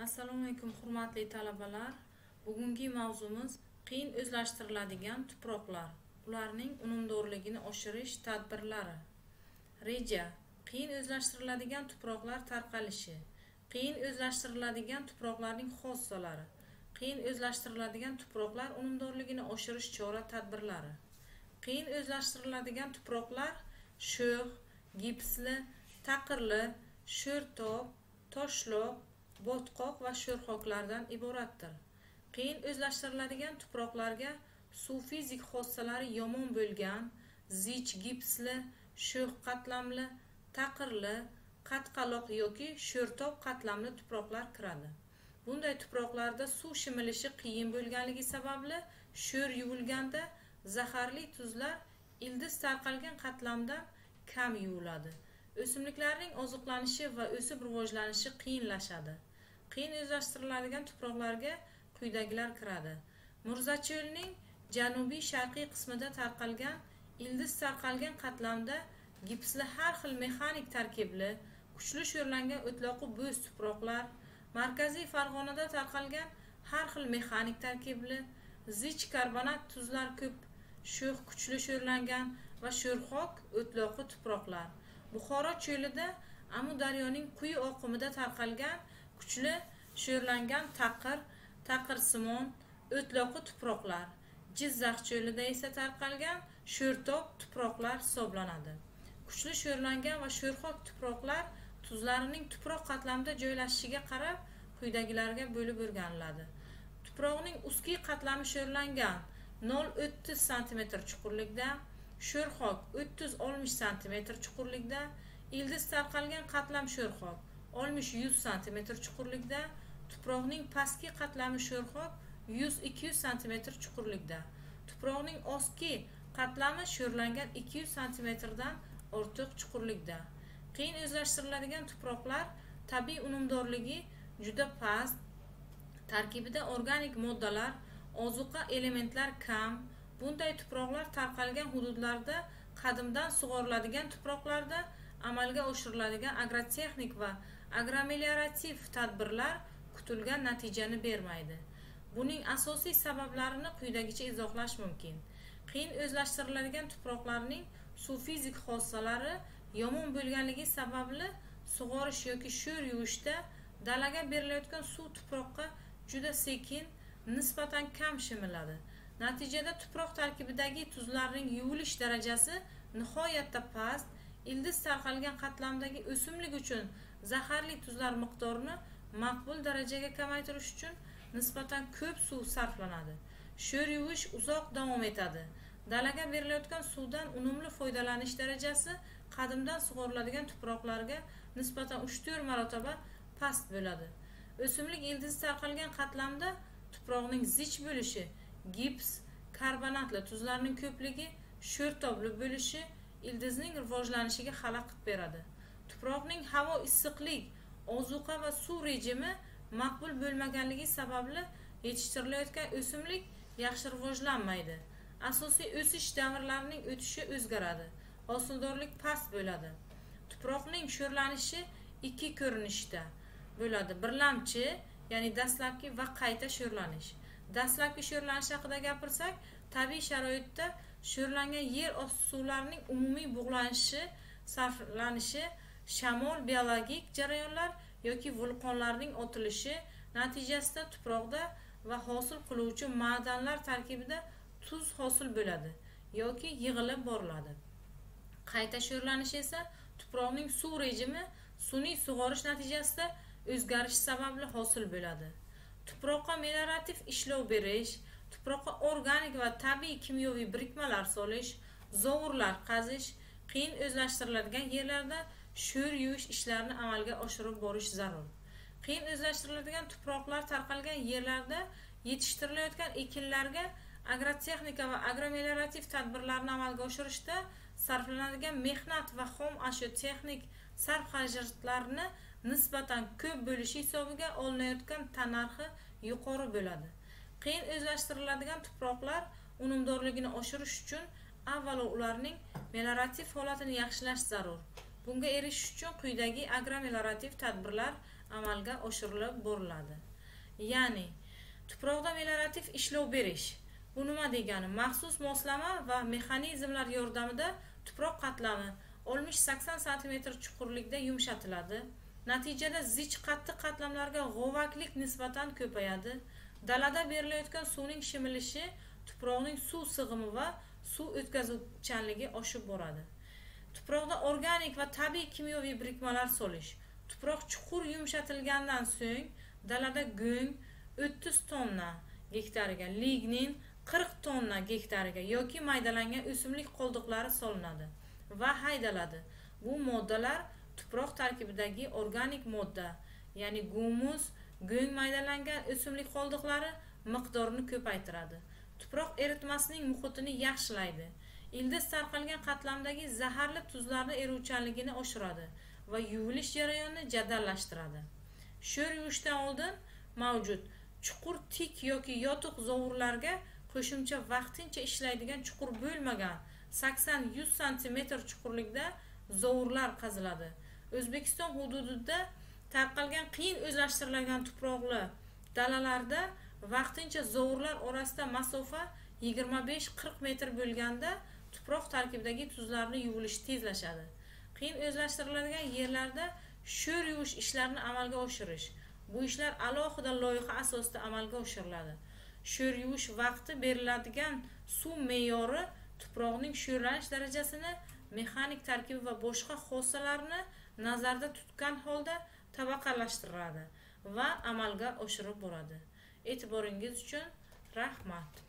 Assalomu alaykum hurmatli talabalar. Bugungi mavzumiz qiyin o'zlashtiriladigan tuproqlar. Ularning unumdorligini oshirish tadbirlari. Reja: qiyin o'zlashtiriladigan tuproqlar tarqalishi. Qiyin o'zlashtiriladigan tuproqlarning xossalari. Qiyin o'zlashtiriladigan tuproqlar unumdorligini oshirish chora-tadbirlari. Qiyin o'zlashtiriladigan tuproqlar sho'x, gipsli, taqirli, sho'rtob, toshloq, botqoq va sho'rxoklardan iboratdir. Qiyin o'zlashtiriladigan tuproqlarga suv fizik xossalari yomon bo'lgan, zich gipsli, sho'x qatlamli, taqirli, qatqaloq yoki sho'rtob qatlamli tuproqlar kiradi. Bunday tuproqlarda suv shimilishi qiyin bo'lganligi sababli sho'r yuvilganda zaharli tuzlar ildiz tarqalgan qatlamdan kam yuviladi. O'simliklarning oziqlanishi va o'sib rivojlanishi qiyinlashadi. Qiyin o'zlashtiriladigan tuproqlarga quyidagilar kiradi. Murzacho'lning janubiy sharqiy qismida tarqalgan ildiz tarqalgan qatlamda gipsli har xil mexanik tarkibli, kuchli sho'rlangan o'tloqi bo'z tuproqlar, markaziy Farg'onada tarqalgan har xil mexanik tarkibli, zich karbonat tuzlar ko'p, sho'x kuchli sho'rlangan va sho'rxok o'tloqi tuproqlar. Buxoro cho'lida Amudaryoning quyi oqimida tarqalgan kuchli sho'rlangan taqir-simon o'tloqi tuproqlar. Jizzax cho'lida esa tarqalgan sho'rtob tuproqlar hisoblanadi. Kuchli sho'rlangan va sho'rxok tuproqlar tuzlarining tuproq qatlamida joylashishiga qarab quyidagilarga bo'lib o'rganiladi. Tuproqning ustki qatlami sho'rlangan 0,30 cm chuqurlikda, sho'rxok 30-60 cm chuqurlikda, ildiz tarqalgan qatlam sho'rxok 60-100 cm chuqurlikda, tuproqning pastki qatlami sho'rxok 100-200 cm chuqurlikda, tuproqning ostki qatlami sho'rlangan 200 cm dan ortiq chuqurlikda. Qiyin o'zlashtiriladigan tuproqlar tabiiy unumdorligi juda past, tarkibida organik moddalar, ozuqa elementlar kam. Bunday tuproqlar tarqalgan hududlarda qadimdan sug'oriladigan tuproqlarda amalga oshiriladigan agrotexnik va agromeliorativ tadbirlar kutilgan natijani bermaydi. Buning asosiy sabablarini quyidagicha izohlash mumkin. Qiyin o'zlashtiriladigan tuproqlarning suv fizik xossalari yomon bo'lganligi sababli sug'orish yoki sho'r yuvishda dalaga berilayotgan suv tuproqqa juda sekin, nisbatan kam shimiladi. Natijada tuproq tarkibidagi tuzlarning yuvilish darajasi nihoyatda past, ildiz tarqalgan qatlamdagi o'simlik uchun zaharli tuzlar miqdorini maqbul darajaga kamaytirish uchun nisbatan ko'p suv sarflanadi. Sho'r yuvish uzoq davom etadi. Dalaga berilayotgan suvdan unumli foydalanish darajasi qadimdan sug'oriladigan tuproqlarga nisbatan 3-4 marotaba past bo'ladi. O'simlik ildiz tarqalgan qatlamda tuproqning zich bo'lishi, gips, karbonatli tuzlarning ko'pligi, sho'rtobli bo'lishi ildizning rivojlanishiga xalaqit beradi. Tuproqning havo, issiqlik, ozuqa va suv rejimi maqbul bo'lmaganligi sababli yetishtirilayotgan o'simlik yaxshi rivojlanmaydi. Asosiy o'sish davrlarining o'tishi o'zgaradi. Hosildorlik past bo'ladi. Tuproqning sho'rlanishi ikki ko'rinishda bo'ladi. Birlamchi, ya'ni dastlabki va qayta sho'rlanish. Dastlabki sho'rlanish haqida gapirsak, tabiiy sharoitda sho'rlangan yer osti suvlarining umumiy bug'lanishi, sarflanishi, shamol, biologik jarayonlar yoki vulqonlarning otilishi natijasida tuproqda va hosil qiluvchi ma'danlar tarkibida tuz hosil bo'ladi yoki yig'ilib boriladi. Qayta sho'rlanish esa tuproqning suv rejimi sun'iy sug'orish natijasida o'zgarish sababli hosil bo'ladi. Tuproqqa meliorativ ishlov berish, tuproqqa organik va tabiiy kimyoviy birikmalar solish, zovurlar qazish, qiyin o'zlashtiriladigan yerlarda sho'r yuvish ishlarini amalga oshirib borish zarur. Qiyin o'zlashtiriladigan tuproqlar tarqalgan yerlarda yetishtirilayotgan ekinlarga agrotexnika va agromeliorativ tadbirlarni amalga oshirishda sarflanadigan mehnat va xom ashyo texnik sarf-xarajatlarni nisbatan ko'p bo'lishi hisobiga olinayotgan tannarxi yuqori bo'ladi. Qiyin o'zlashtiriladigan tuproqlar unumdorligini oshirish uchun avvalo ularning meliorativ holatini yaxshilash zarur. Bunga erishish uchun quyidagi agromeliorativ tadbirlar amalga oshirilib boriladi. Ya'ni tuproqda meliorativ ishlov berish. Bu nima degani? Maxsus moslama va mexanizmlar yordamida tuproq qatlami 60-80 sm chuqurlikda yumshatiladi. Natijada zich qattiq qatlamlarga g'ovaklik nisbatan ko'payadi. Dalada berilayotgan suvning shimilishi tuproqning suv sig'imi va suv o'tkazuvchanligi oshib boradi. Tuproqda organik va tabiiy kimyoviy birikmalar solish. Tuproq chuqur yumshatilgandan so'ng dalada go'ng 30 tonna gektariga, lignin 40 tonna gektariga yoki maydalangan o'simlik qoldiqlari solinadi va haydaladi. Bu moddalar tuproq tarkibidagi organik modda, ya'ni gumus, go'ng maydalangan o'simlik qoldiqlari miqdorini ko'paytiradi. Tuproq eritmasining muhitini yaxshilaydi. Ildiz tarqalgan qatlamdagi zaharli tuzlarni eruvchanligini oshiradi va yuvilish jarayonini jadallashtiradi. Sho'r yuvishdan oldin mavjud chuqur tik yoki yotiq zovurlarga qo'shimcha vaqtincha ishlaydigan chuqur bo'lmagan 80-100 cm chuqurlikda zovurlar qaziladi. O'zbekiston hududida tarqalgan qiyin o'zlashtirilgan tuproqli dalalarda vaqtincha zovurlar orasida masofa 25-40 metr bo'lganda tuproq tarkibidagi tuzlarni yuvilishi tezlashadi. Qiyin o'zlashtiriladigan yerlarda sho'r yuvish ishlarini amalga oshirish. Bu ishlar alohida loyiha asosida amalga oshiriladi. Sho'r yuvish vaqti beriladigan suv me'yori tuproqning sho'rlanish darajasini, mexanik tarkibi va boshqa xossalarni nazarda tutgan holda tabaqalashtiriladi va amalga oshirib boradi. E'tiboringiz uchun rahmat.